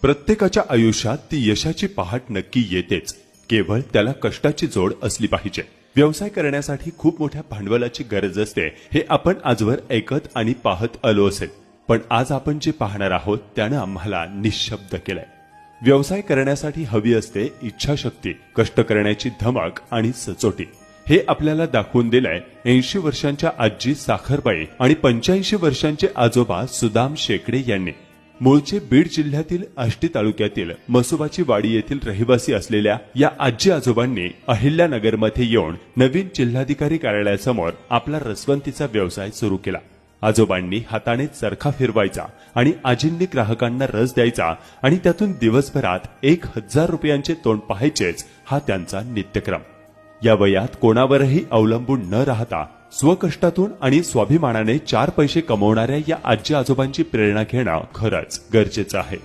प्रत्येकाच्या आयुष्यात ती यशाची पहाट नक्की येतेच, केवळ त्याला कष्टाची जोड असली पाहिजे। व्यवसाय करण्यासाठी खूप मोठ्या भांडवलाची गरज असते हे आपण आजवर ऐकत आणि पाहत आलो असेल, पण आज आपण जे पाहणार आहोत त्यानं आम्हाला निशब्द केलंय। व्यवसाय करण्यासाठी हवी असते इच्छाशक्ती, कष्ट करण्याची धमक आणि सचोटी। हे आपल्याला दाखवून दिलंय 80 वर्षांच्या आजी साखरबाई आणि 85 वर्षांचे आजोबा सुदाम शेकडे यांनी। मूळचे बीड जिल्ह्यातील आष्टी तालुक्यातील मसोबाची वाडी येथील रहिवासी असलेल्या या आजी आजोबांनी अहिल्यानगरमध्ये येऊन नवीन जिल्हाधिकारी कार्यालयासमोर आपला रसवंतीचा व्यवसाय सुरू केला। आजोबांनी हाताने चरखा फिरवायचा आणि आजींनी ग्राहकांना रस द्यायचा आणि त्यातून दिवसभरात 1000 रुपयांचे तोंड पाहायचेच हा त्यांचा नित्यक्रम। या वयात कोणावरही अवलंबून न राहता स्वकष्टातून आणि स्वाभिमानाने 4 पैसे कमवणाऱ्या या आजी आजोबांची प्रेरणा घेणं खरंच गरजेचं आहे।